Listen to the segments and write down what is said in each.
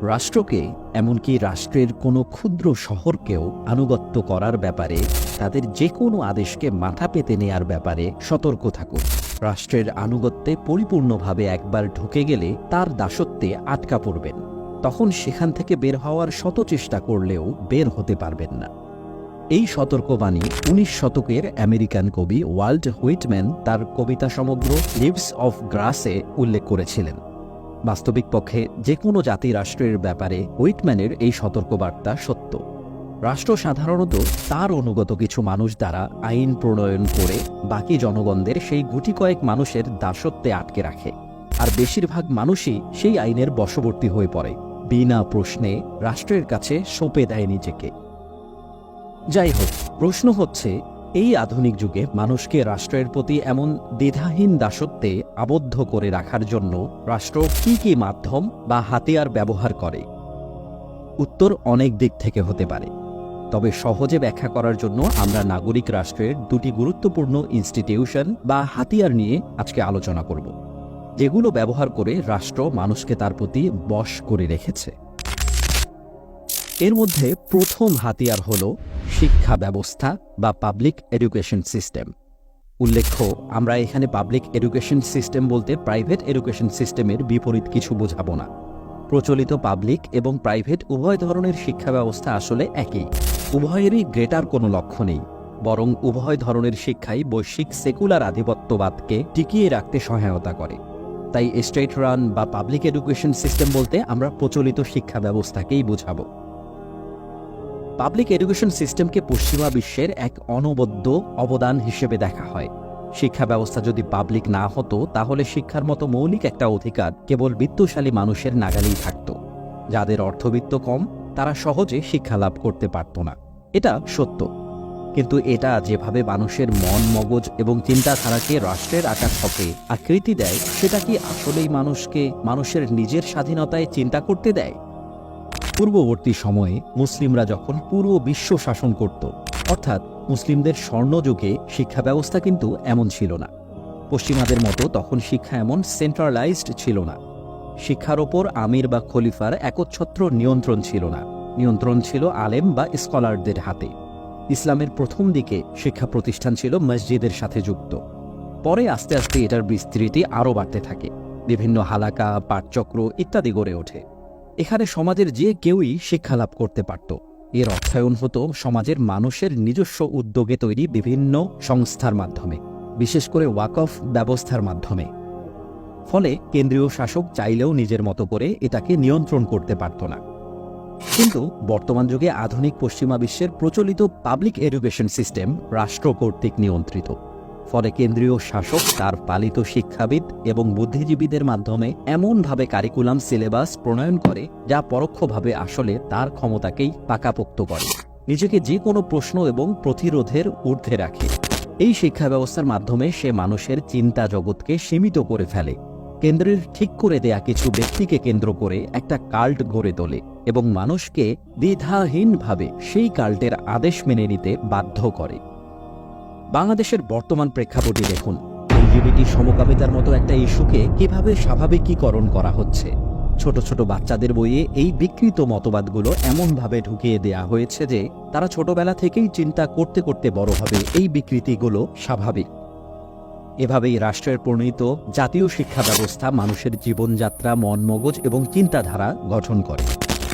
রাষ্ট্রকে, এমনকি রাষ্ট্রের কোনো ক্ষুদ্র শহরকেও আনুগত্য করার ব্যাপারে, তাদের যে কোনো আদেশকে মাথা পেতে নেয়ার ব্যাপারে সতর্ক থাকুন। রাষ্ট্রের আনুগত্যে পরিপূর্ণভাবে একবার ঢুকে গেলে তার দাসত্বে আটকা পড়বেন। তখন সেখান থেকে বের হওয়ার শত চেষ্টা করলেও বের হতে পারবেন না। এই সতর্কবাণী ১৯ শতকের আমেরিকান কবি ওয়াল্ট হুইটম্যান তার কবিতা সমগ্র লিভস অফ গ্রাসে উল্লেখ করেছিলেন। বাস্তবিক পক্ষে যে কোনো জাতি রাষ্ট্রের ব্যাপারে হুইটম্যানের এই সতর্কবার্তা সত্য। রাষ্ট্র সাধারণত তার অনুগত কিছু মানুষ দ্বারা আইন প্রণয়ন করে বাকি জনগণদের সেই গুটি কয়েক মানুষের দাসত্বে আটকে রাখে, আর বেশিরভাগ মানুষই সেই আইনের বশবর্তী হয়ে পড়ে, বিনা প্রশ্নে রাষ্ট্রের কাছে সঁপে দেয় নিজেকে। যাই হোক, প্রশ্ন হচ্ছে, এই আধুনিক যুগে মানুষকে রাষ্ট্রের প্রতি এমন দ্বিধাহীন দাসত্বে আবদ্ধ করে রাখার জন্য রাষ্ট্র কি কি মাধ্যম বা হাতিয়ার ব্যবহার করে? উত্তর অনেক দিক থেকে হতে পারে, তবে সহজে ব্যাখ্যা করার জন্য আমরা নাগরিক রাষ্ট্রের দুটি গুরুত্বপূর্ণ ইনস্টিটিউশন বা হাতিয়ার নিয়ে আজকে আলোচনা করব, যেগুলো ব্যবহার করে রাষ্ট্র মানুষকে তার প্রতি বশ করে রেখেছে। এর মধ্যে প্রথম হাতিয়ার হল শিক্ষা ব্যবস্থা বা পাবলিক এডুকেশন সিস্টেম। উল্লেখ্য, আমরা এখানে পাবলিক এডুকেশন সিস্টেম বলতে প্রাইভেট এডুকেশন সিস্টেমের বিপরীত কিছু বোঝাবো না। প্রচলিত পাবলিক এবং প্রাইভেট উভয় ধরনের শিক্ষা ব্যবস্থা আসলে একই, উভয়েরই গ্রেটার কোনো লক্ষ্য নেই, বরং উভয় ধরনের শিক্ষাই বৈশ্বিক সেকুলার আধিপত্যবাদকে টিকিয়ে রাখতে সহায়তা করে। তাই স্টেট রান বা পাবলিক এডুকেশন সিস্টেম বলতে আমরা প্রচলিত শিক্ষা ব্যবস্থাকেই বোঝাবো। পাবলিক এডুকেশন সিস্টেমকে পশ্চিমা বিশ্বের এক অনবদ্য অবদান হিসেবে দেখা হয়। শিক্ষা ব্যবস্থা যদি পাবলিক না হতো, তাহলে শিক্ষার মতো মৌলিক একটা অধিকার কেবল বিত্তশালী মানুষের নাগালেই থাকত। যাদের অর্থবিত্ত কম, তারা সহজে শিক্ষা লাভ করতে পারত না। এটা সত্য, কিন্তু এটা যেভাবে মানুষের মন, মগজ এবং চিন্তাধারাকে রাষ্ট্রের আকার ছকে আকৃতি দেয়, সেটা কি আসলেই মানুষকে মানুষের নিজের স্বাধীনতায় চিন্তা করতে দেয়? পূর্ববর্তী সময়ে মুসলিমরা যখন পুরো বিশ্ব শাসন করত, অর্থাৎ মুসলিমদের স্বর্ণযুগে, শিক্ষা ব্যবস্থা কিন্তু এমন ছিল না। পশ্চিমাদের মতো তখন শিক্ষা এমন সেন্ট্রালাইজড ছিল না। শিক্ষার ওপর আমির বা খলিফার একচ্ছত্র নিয়ন্ত্রণ ছিল না, নিয়ন্ত্রণ ছিল আলেম বা স্কলারদের হাতে। ইসলামের প্রথম দিকে শিক্ষা প্রতিষ্ঠান ছিল মসজিদের সাথে যুক্ত। পরে আস্তে আস্তে এটার বিস্তৃতি আরও বাড়তে থাকে, বিভিন্ন হালাকা, পাঠচক্র ইত্যাদি গড়ে ওঠে। এখানে সমাজের যে কেউই শিক্ষা লাভ করতে পারত। এর অর্থায়ন হতো সমাজের মানুষের নিজস্ব উদ্যোগে তৈরি বিভিন্ন সংস্থার মাধ্যমে, বিশেষ করে ওয়াকফ ব্যবস্থার মাধ্যমে। ফলে কেন্দ্রীয় শাসক চাইলেও নিজের মতো করে এটাকে নিয়ন্ত্রণ করতে পারত না। কিন্তু বর্তমান যুগে আধুনিক পশ্চিমা বিশ্বের প্রচলিত পাবলিক এডুকেশন সিস্টেম রাষ্ট্র কর্তৃক নিয়ন্ত্রিত। ফলে কেন্দ্রীয় শাসক তার পালিত শিক্ষাবিদ এবং বুদ্ধিজীবীদের মাধ্যমে এমনভাবে কারিকুলাম সিলেবাস প্রণয়ন করে, যা পরোক্ষভাবে আসলে তার ক্ষমতাকেই পাকাপোক্ত করে, নিজেকে যে কোনো প্রশ্ন এবং প্রতিরোধের ঊর্ধ্বে রাখে। এই শিক্ষা ব্যবস্থার মাধ্যমে সে মানুষের চিন্তা জগৎকে সীমিত করে ফেলে, কেন্দ্রের ঠিক করে দেয়া কিছু ব্যক্তিকে কেন্দ্র করে একটা কাল্ট গড়ে তোলে এবং মানুষকে দ্বিধাহীনভাবে সেই কাল্টের আদেশ মেনে নিতে বাধ্য করে। বাংলাদেশের বর্তমান প্রেক্ষাপটে দেখুন, এলজিবিটি সমকামিতার মতো একটা ইস্যুকে কিভাবে স্বাভাবিকীকরণ করা হচ্ছে। ছোট ছোট বাচ্চাদের বইয়ে এই বিকৃত মতবাদগুলো এমনভাবে ঢুকিয়ে দেয়া হয়েছে যে তারা ছোটবেলা থেকেই চিন্তা করতে করতে বড় হবে এই বিকৃতিগুলো স্বাভাবিক। এভাবেই রাষ্ট্রের প্রণীত জাতীয় শিক্ষা ব্যবস্থা মানুষের জীবনযাত্রা, মন, মগজ এবং চিন্তাধারা গঠন করে,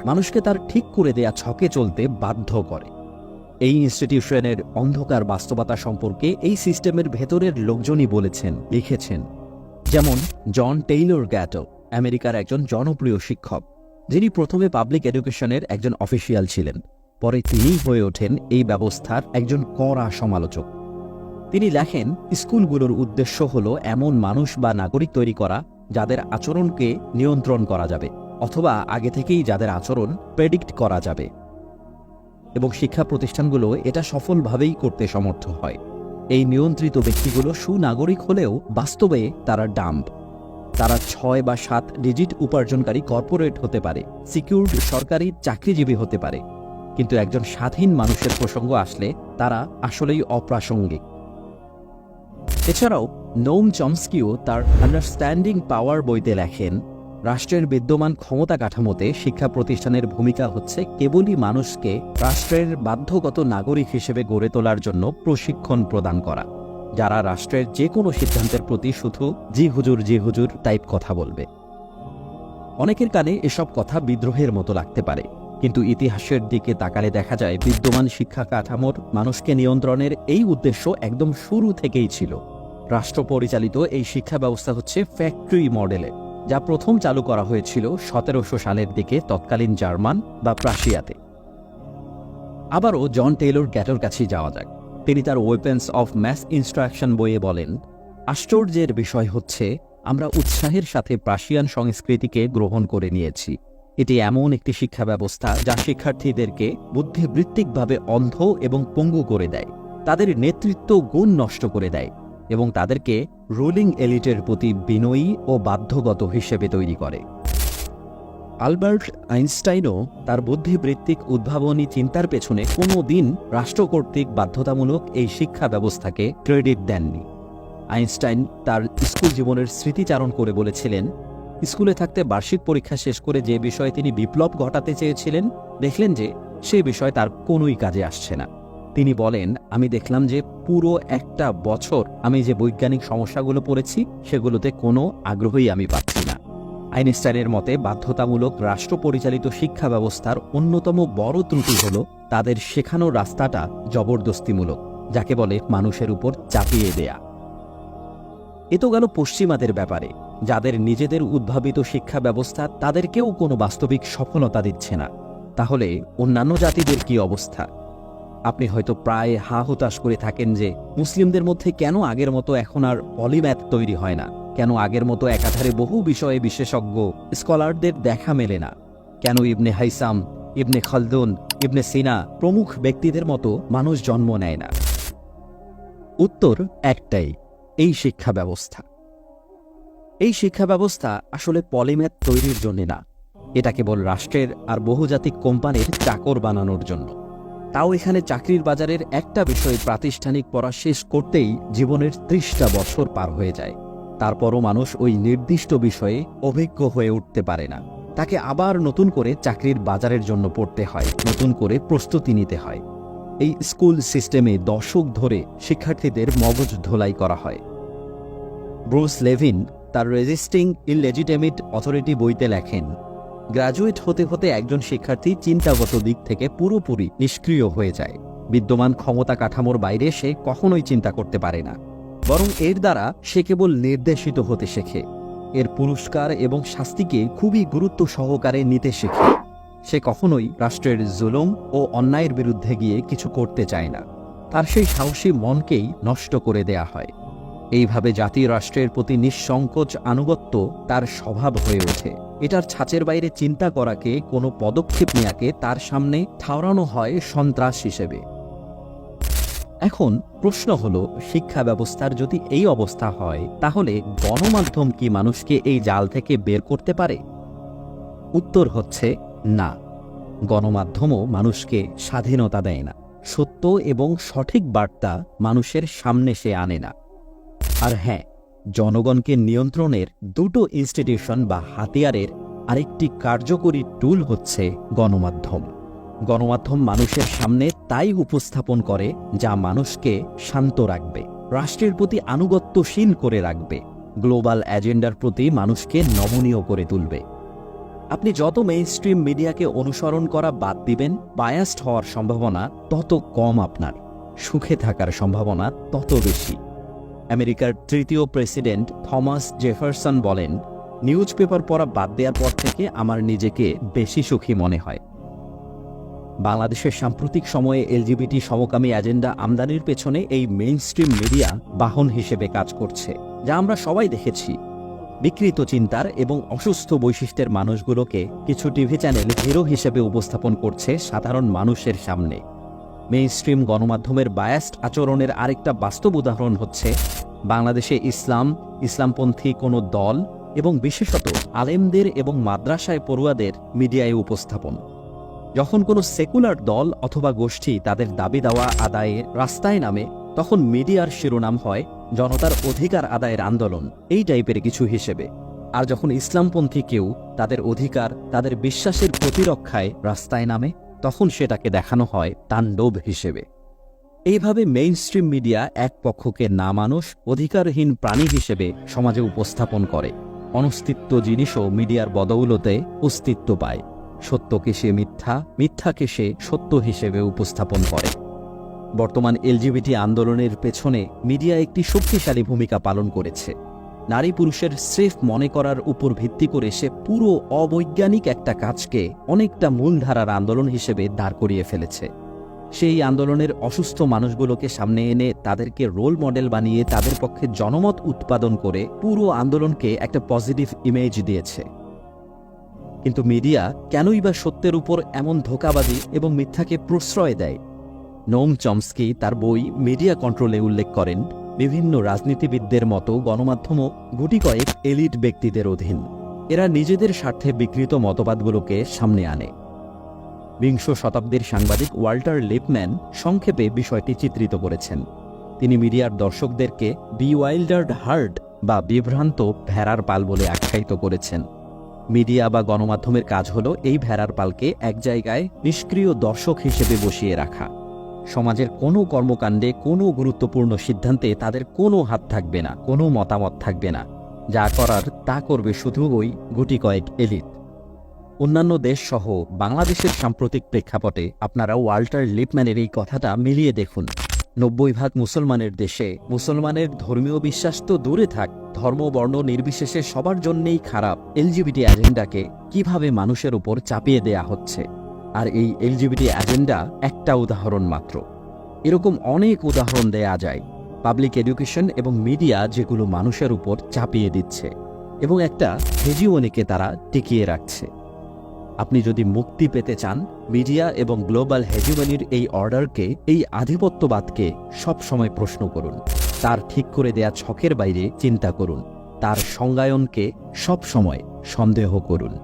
মানুষকে তার ঠিক করে দেয়া ছকে চলতে বাধ্য করে। এই ইনস্টিটিউশনের অন্ধকার বাস্তবতা সম্পর্কে এই সিস্টেমের ভেতরের লোকজনই বলেছেন, লিখেছেন। যেমন জন টেইলর গ্যাটো, আমেরিকার একজন জনপ্রিয় শিক্ষক, যিনি প্রথমে পাবলিক এডুকেশনের একজন অফিসিয়াল ছিলেন। পরে তিনিই হয়ে ওঠেন এই ব্যবস্থার একজন কড়া সমালোচক। তিনি লেখেন, স্কুলগুলোর উদ্দেশ্য হল এমন মানুষ বা নাগরিক তৈরি করা যাদের আচরণকে নিয়ন্ত্রণ করা যাবে, অথবা আগে থেকেই যাদের আচরণ প্রেডিক্ট করা যাবে, এবং শিক্ষা প্রতিষ্ঠানগুলো এটা সফলভাবেই করতে সমর্থ হয়। এই নিয়ন্ত্রিত ব্যক্তিগুলো সুনাগরিক হলেও বাস্তবে তারা ডাম্ব। তারা 6 বা 7 ডিজিট উপার্জনকারী কর্পোরেট হতে পারে, সিকিউরড সরকারি চাকরিজীবী হতে পারে, কিন্তু একজন স্বাধীন মানুষের প্রসঙ্গ আসলে তারা আসলেই অপ্রাসঙ্গিক। এছাড়াও নোম চমস্কিও তার আন্ডারস্ট্যান্ডিং পাওয়ার বইতে লেখেন, রাষ্ট্রের বিদ্যমান ক্ষমতা কাঠামোতে শিক্ষা প্রতিষ্ঠানের ভূমিকা হচ্ছে কেবলই মানুষকে রাষ্ট্রের বাধ্যগত নাগরিক হিসেবে গড়ে তোলার জন্য প্রশিক্ষণ প্রদান করা, যারা রাষ্ট্রের যে কোনো সিদ্ধান্তের প্রতি শুধু জি হুজুর টাইপ কথা বলবে। অনেকের কানে এসব কথা বিদ্রোহের মতো লাগতে পারে, কিন্তু ইতিহাসের দিকে তাকালে দেখা যায় বিদ্যমান শিক্ষা কাঠামোর মানুষকে নিয়ন্ত্রণের এই উদ্দেশ্য একদম শুরু থেকেই ছিল। রাষ্ট্র পরিচালিত এই শিক্ষা ব্যবস্থা হচ্ছে ফ্যাক্টরি মডেলের, যা প্রথম চালু করা হয়েছিল 1700 সালের দিকে তৎকালীন জার্মান বা প্রাশিয়াতে। আবারও জন টেইলর গ্যাটোর কাছে যাওয়া যাক। তিনি তার ওয়েপন্স অফ ম্যাস ইনস্ট্রাকশন বইয়ে বলেন, আশ্চর্যের বিষয় হচ্ছে আমরা উৎসাহের সাথে প্রাশিয়ান সংস্কৃতিকে গ্রহণ করে নিয়েছি। এটি এমন একটি শিক্ষা ব্যবস্থা যা শিক্ষার্থীদেরকে বুদ্ধিবৃত্তিকভাবে অন্ধ এবং পঙ্গু করে দেয়, তাদের নেতৃত্ব গুণ নষ্ট করে দেয় এবং তাদেরকে রুলিং এলিটের প্রতি বিনয়ী ও বাধ্যগত হিসেবে তৈরি করে। আলবার্ট আইনস্টাইনও তার বুদ্ধিবৃত্তিক উদ্ভাবনী চিন্তার পেছনে কোনো দিন রাষ্ট্র কর্তৃক বাধ্যতামূলক এই শিক্ষা ব্যবস্থাকে ক্রেডিট দেননি। আইনস্টাইন তার স্কুল জীবনের স্মৃতিচারণ করে বলেছিলেন, স্কুলে থাকতে বার্ষিক পরীক্ষা শেষ করে যে বিষয়ে তিনি বিপ্লব ঘটাতে চেয়েছিলেন, দেখলেন যে সে বিষয় তার কোনোই কাজে আসছে না। তিনি বলেন, আমি দেখলাম যে পুরো একটা বছর আমি যে বৈজ্ঞানিক সমস্যাগুলো পড়েছি সেগুলোতে কোনো আগ্রহই আমি পাচ্ছি না। আইনস্টাইনের মতে বাধ্যতামূলক রাষ্ট্র পরিচালিত শিক্ষা ব্যবস্থার অন্যতম বড় ত্রুটি হল তাদের শেখানোর রাস্তাটা জবরদস্তিমূলক, যাকে বলে মানুষের উপর চাপিয়ে দেয়া। এ তো গেল পশ্চিমাদের ব্যাপারে, যাদের নিজেদের উদ্ভাবিত শিক্ষা ব্যবস্থা তাদেরকেও কোনো বাস্তবিক সফলতা দিচ্ছে না। তাহলে অন্যান্য জাতিদের কি অবস্থা? আপনি হয়তো প্রায় হা হুতাশ করে থাকেন যে মুসলিমদের মধ্যে কেন আগের মতো এখন আর পলিম্যাথ তৈরি হয় না, কেন আগের মতো একাধারে বহু বিষয়ে বিশেষজ্ঞ স্কলারদের দেখা মেলে না, কেন ইবনে হাইসাম, ইবনে খালদুন, ইবনে সিনা প্রমুখ ব্যক্তিদের মতো মানুষ জন্ম নেয় না। উত্তর একটাই, এই শিক্ষা ব্যবস্থা। এই শিক্ষা ব্যবস্থা আসলে পলিম্যাথ তৈরির জন্য না, এটা কেবল রাষ্ট্রের আর বহুজাতিক কোম্পানির চাকর বানানোর জন্য। তাও এখানে চাকরির বাজারের একটা বিষয় প্রাতিষ্ঠানিক পড়া শেষ করতেই জীবনের 30টা বছর পার হয়ে যায়। তারপরও মানুষ ওই নির্দিষ্ট বিষয়ে অভিজ্ঞ হয়ে উঠতে পারে না, তাকে আবার নতুন করে চাকরির বাজারের জন্য পড়তে হয়, নতুন করে প্রস্তুতি নিতে হয়। এই স্কুল সিস্টেমে দশক ধরে শিক্ষার্থীদের মগজ ধোলাই করা হয়। ব্রুস লেভিন তার রেজিস্টিং ইললেজিটিমেট অথরিটি বইতে লেখেন, গ্র্যাজুয়েট হতে হতে একজন শিক্ষার্থী চিন্তাগত দিক থেকে পুরোপুরি নিষ্ক্রিয় হয়ে যায়। বিদ্যমান ক্ষমতা কাঠামোর বাইরে সে কখনোই চিন্তা করতে পারে না, বরং এর দ্বারা সে কেবল নির্দেশিত হতে শেখে। এর পুরস্কার এবং শাস্তিকে খুবই গুরুত্ব সহকারে নিতে শেখে। সে কখনোই রাষ্ট্রের জুলুম ও অন্যায়ের বিরুদ্ধে গিয়ে কিছু করতে চায় না, তার সেই সাহসী মনকেই নষ্ট করে দেয়া হয়। এইভাবে জাতীয় রাষ্ট্রের প্রতি নিঃসংকোচ আনুগত্য তার স্বভাব হয়ে ওঠে। এটার ছাঁচের বাইরে চিন্তা করাকে, কোনো পদক্ষেপ নেয়াকে তার সামনে ঠাওরানো হয় সন্ত্রাস হিসেবে। এখন প্রশ্ন হলো, শিক্ষা ব্যবস্থার যদি এই অবস্থা হয়, তাহলে গণমাধ্যম কি মানুষকে এই জাল থেকে বের করতে পারে? উত্তর হচ্ছে না। গণমাধ্যমও মানুষকে স্বাধীনতা দেয় না, সত্য এবং সঠিক বার্তা মানুষের সামনে সে আনে না। আর হ্যাঁ, জনগণকে নিয়ন্ত্রণের দুটো ইনস্টিটিউশন বা হাতিয়ারের আরেকটি কার্যকরী টুল হচ্ছে গণমাধ্যম। গণমাধ্যম মানুষের সামনে তাই উপস্থাপন করে যা মানুষকে শান্ত রাখবে, রাষ্ট্রের প্রতি আনুগত্যশীল করে রাখবে, গ্লোবাল এজেন্ডার প্রতি মানুষকে নমনীয় করে তুলবে। আপনি যত মেইনস্ট্রিম মিডিয়াকে অনুসরণ করা বাদ দিবেন, বায়াসড হওয়ার সম্ভাবনা তত কম, আপনার সুখে থাকার সম্ভাবনা তত বেশি। আমেরিকার তৃতীয় প্রেসিডেন্ট থমাস জেফারসন বলেন, নিউজ পেপার পড়া বাদ দেওয়ার পর থেকে আমার নিজেকে বেশি সুখী মনে হয়। বাংলাদেশের সাম্প্রতিক সময়ে এলজিবিটি সমকামী এজেন্ডা আমদানির পেছনে এই মেইনস্ট্রিম মিডিয়া বাহন হিসেবে কাজ করছে, যা আমরা সবাই দেখেছি। বিকৃত চিন্তার এবং অসুস্থ বৈশিষ্ট্যের মানুষগুলোকে কিছু টিভি চ্যানেল হিরো হিসেবে উপস্থাপন করছে সাধারণ মানুষের সামনে। মেইনস্ট্রিম গণমাধ্যমের বায়াসড আচরণের আরেকটা বাস্তব উদাহরণ হচ্ছে বাংলাদেশে ইসলামপন্থী কোনো দল এবং বিশেষত আলেমদের এবং মাদ্রাসায় পড়ুয়াদের মিডিয়ায় উপস্থাপন। যখন কোনো সেকুলার দল অথবা গোষ্ঠী তাদের দাবি দাওয়া আদায়ে রাস্তায় নামে, তখন মিডিয়ার শিরোনাম হয় জনতার অধিকার আদায়ের আন্দোলন, এই টাইপের কিছু হিসেবে। আর যখন ইসলামপন্থী কেউ তাদের অধিকার, তাদের বিশ্বাসের প্রতিরক্ষায় রাস্তায় নামে, তখন সেটাকে দেখানো হয় তাণ্ডব হিসেবে। এইভাবে মেইনস্ট্রিম মিডিয়া এক পক্ষকে না মানুষ, অধিকারহীন প্রাণী হিসেবে সমাজে উপস্থাপন করে। অনস্তিত্ব জিনিসও মিডিয়ার বদৌলতে অস্তিত্ব পায়। সত্যকে সে মিথ্যা, মিথ্যাকে সে সত্য হিসেবে উপস্থাপন করে। বর্তমান এলজিবিটি আন্দোলনের পেছনে মিডিয়া একটি শক্তিশালী ভূমিকা পালন করেছে। নারী পুরুষের স্রেফ মনে করার উপর ভিত্তি করে সে পুরো অবৈজ্ঞানিক একটা কাজকে অনেকটা মূলধারার আন্দোলন হিসেবে দাঁড় করিয়ে ফেলেছে। সেই আন্দোলনের অসুস্থ মানুষগুলোকে সামনে এনে তাদেরকে রোল মডেল বানিয়ে তাদের পক্ষে জনমত উৎপাদন করে পুরো আন্দোলনকে একটা পজিটিভ ইমেজ দিয়েছে। কিন্তু মিডিয়া কেনই বা সত্যের উপর এমন ধোঁকাবাজি এবং মিথ্যাকে প্রশ্রয় দেয়? নোম চমস্কি তার বই মিডিয়া কন্ট্রোলে উল্লেখ করেন, বিভিন্ন রাজনীতিবিদদের মতো গণমাধ্যমও গুটি কয়েক এলিট ব্যক্তিদের অধীন। এরা নিজেদের স্বার্থে বিকৃত মতবাদগুলোকে সামনে আনে। বিংশ শতাব্দীর সাংবাদিক ওয়াল্টার লিপম্যান সংক্ষেপে বিষয়টি চিত্রিত করেছেন। তিনি মিডিয়ার দর্শকদেরকে বিওয়াইল্ডার্ড হার্ড বা বিভ্রান্ত ভেড়ার পাল বলে আখ্যায়িত করেছেন। মিডিয়া বা গণমাধ্যমের কাজ হল এই ভেড়ার পালকে এক জায়গায় নিষ্ক্রিয় দর্শক হিসেবে বসিয়ে রাখা। সমাজের কোনো কর্মকাণ্ডে, কোনো গুরুত্বপূর্ণ সিদ্ধান্তে তাদের কোনো হাত থাকবে না, কোনো মতামত থাকবে না। যা করার তা করবে শুধু ওই গুটি কয়েক এলিট। অন্যান্য দেশ সহ বাংলাদেশের সাম্প্রতিক প্রেক্ষাপটে আপনারা ওয়াল্টার লিপম্যানের এই কথাটা মিলিয়ে দেখুন। 90% মুসলমানের দেশে মুসলমানের ধর্মীয় বিশ্বাস তো দূরে থাক, ধর্ম বর্ণ নির্বিশেষে সবার জন্যেই খারাপ এলজিবিটি এজেন্ডাকে কিভাবে মানুষের উপর চাপিয়ে দেয়া হচ্ছে। আর এই এলজিবিটি এজেন্ডা একটা উদাহরণ মাত্র। এরকম অনেক উদাহরণ দেয়া যায়। পাবলিক এডুকেশন এবং মিডিয়া যেগুলো মানুষের উপর চাপিয়ে দিচ্ছে এবং একটা হেজিওনিকে তারা টিকিয়ে রাখছে। আপনি যদি মুক্তি পেতে চান, মিডিয়া এবং গ্লোবাল হেজিমনির এই অর্ডারকে, এই আধিপত্যবাদকে সব সময় প্রশ্ন করুন। তার ঠিক করে দেয়া ছকের বাইরে চিন্তা করুন। তার সংজ্ঞায়নকে সব সময় সন্দেহ করুন।